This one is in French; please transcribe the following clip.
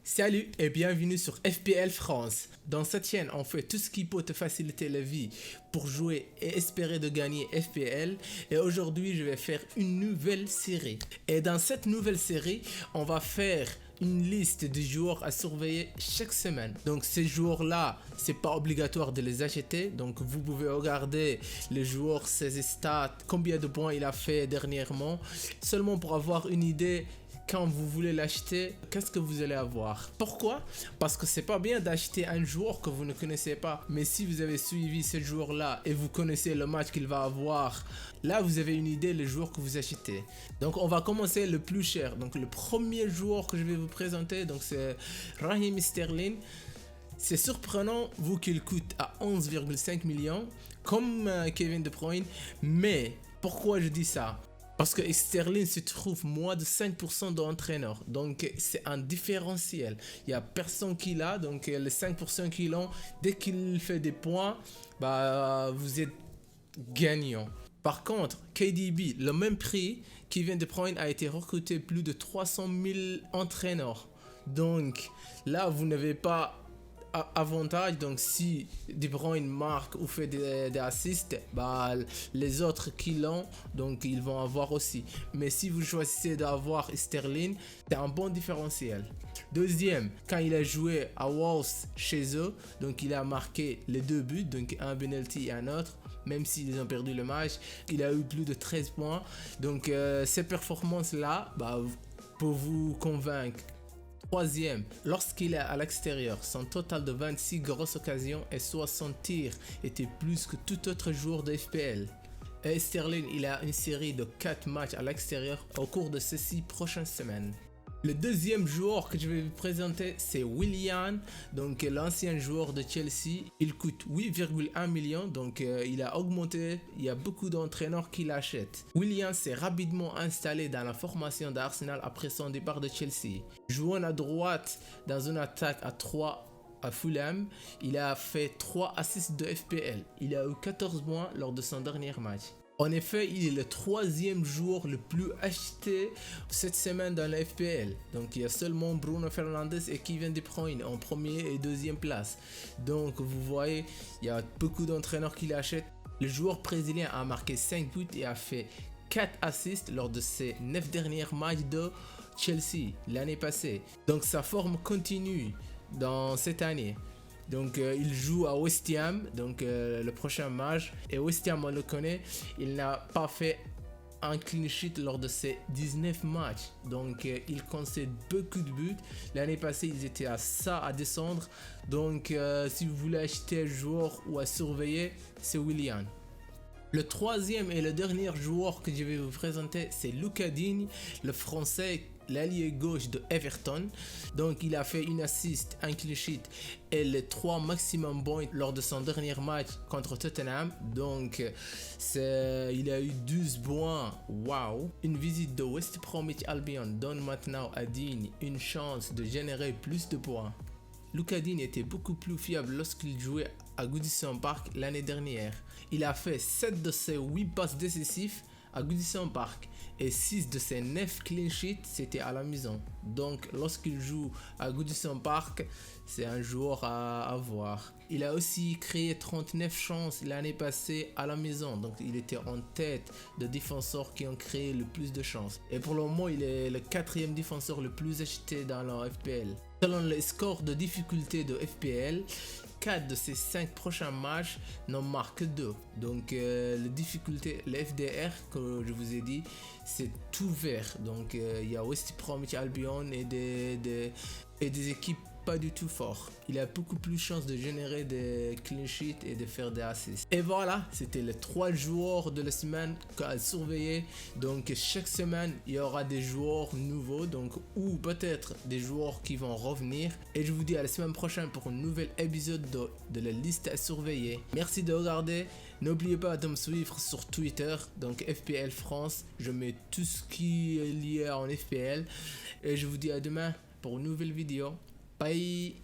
Salut et bienvenue sur FPL France. Dans cette chaîne, on fait tout ce qui peut te faciliter la vie pour jouer et espérer de gagner FPL. Et aujourd'hui, je vais faire une nouvelle série. Et dans cette nouvelle série, on va faire une liste de joueurs à surveiller chaque semaine. Donc ces joueurs-là, c'est pas obligatoire de les acheter. Donc vous pouvez regarder les joueurs, ses stats, combien de points il a fait dernièrement, seulement pour avoir une idée. Quand vous voulez l'acheter, qu'est-ce que vous allez avoir? Pourquoi? Parce que c'est pas bien d'acheter un joueur que vous ne connaissez pas. Mais si vous avez suivi ce joueur-là et vous connaissez le match qu'il va avoir, là vous avez une idée le joueur que vous achetez. Donc on va commencer le plus cher. Donc le premier joueur que je vais vous présenter, donc c'est Raheem Sterling. C'est surprenant vu qu'il coûte à 11,5 millions comme Kevin De Bruyne. Mais pourquoi je dis ça? Parce que Sterling se trouve moins de 5% d'entraîneur. Donc c'est un différentiel. Il n'y a personne qui l'a. Donc les 5% qui l'ont, dès qu'il fait des points, vous êtes gagnant. Par contre, KDB, le même prix, Kevin De Bruyne a été recruté plus de 300 000 entraîneurs. Donc là, vous n'avez pas avantage. Donc si De Bruyne marque ou fait des assists, les autres qui l'ont, donc ils vont avoir aussi. Mais si vous choisissez d'avoir Sterling, c'est un bon différentiel. Deuxième, quand il a joué à Wolves chez eux, donc il a marqué les deux buts, donc un penalty et un autre. Même s'ils ont perdu le match, il a eu plus de 13 points. Donc ces performances-là pour vous convaincre. Troisième, lorsqu'il est à l'extérieur, son total de 26 grosses occasions et 60 tirs était plus que tout autre joueur de FPL. Et Sterling, il a une série de 4 matchs à l'extérieur au cours de ces 6 prochaines semaines. Le deuxième joueur que je vais vous présenter, c'est Willian, donc l'ancien joueur de Chelsea. Il coûte 8,1 millions, donc il a augmenté. Il y a beaucoup d'entraîneurs qui l'achètent. Willian s'est rapidement installé dans la formation d'Arsenal après son départ de Chelsea. Jouant à droite dans une attaque à 3 à Fulham, il a fait 3 assists de FPL. Il a eu 14 points lors de son dernier match. En effet, il est le troisième joueur le plus acheté cette semaine dans la FPL. Donc il y a seulement Bruno Fernandes et Kevin De Bruyne en première et deuxième place. Donc vous voyez, il y a beaucoup d'entraîneurs qui l'achètent. Le joueur brésilien a marqué 5 buts et a fait 4 assists lors de ses 9 derniers matchs de Chelsea l'année passée. Donc sa forme continue dans cette année. Donc il joue à West Ham, donc le prochain match. Et West Ham, on le connaît, il n'a pas fait un clean sheet lors de ses 19 matchs. Donc il concède beaucoup de buts. L'année passée, ils étaient à ça à descendre. Donc si vous voulez acheter un joueur ou à surveiller, c'est Willian. Le troisième et le dernier joueur que je vais vous présenter, c'est Lucas Digne, le français, l'allié gauche de Everton. Donc il a fait une assist, un clean sheet et les 3 maximum points lors de son dernier match contre Tottenham. Donc il a eu 12 points. Waouh! Une visite de West Bromwich Albion donne maintenant à Digne une chance de générer plus de points. Lucas Digne était beaucoup plus fiable lorsqu'il jouait à Goodison Park l'année dernière. Il a fait 7 de ses 8 passes décisives à Goodison Park et 6 de ses 9 clean sheets c'était à la maison. Donc lorsqu'il joue à Goodison Park, c'est un joueur à voir. Il a aussi créé 39 chances l'année passée à la maison. Donc il était en tête de défenseurs qui ont créé le plus de chances. Et pour le moment, il est le 4e défenseur le plus acheté dans la FPL. Selon les scores de difficulté de FPL, 4 de ces 5 prochains matchs n'en marquent que 2. Donc la difficulté, le FDR que je vous ai dit, c'est tout vert. Donc il y a West Bromwich Albion et des équipes pas du tout fort. Il a beaucoup plus de chances de générer des clean sheets et de faire des assists. Et voilà, c'était les 3 joueurs de la semaine à surveiller. Donc chaque semaine, il y aura des joueurs nouveaux, donc ou peut-être des joueurs qui vont revenir. Et je vous dis à la semaine prochaine pour un nouvel épisode de la liste à surveiller. Merci de regarder. N'oubliez pas de me suivre sur Twitter, donc FPL France. Je mets tout ce qui est lié en FPL. Et je vous dis à demain pour une nouvelle vidéo. Bye.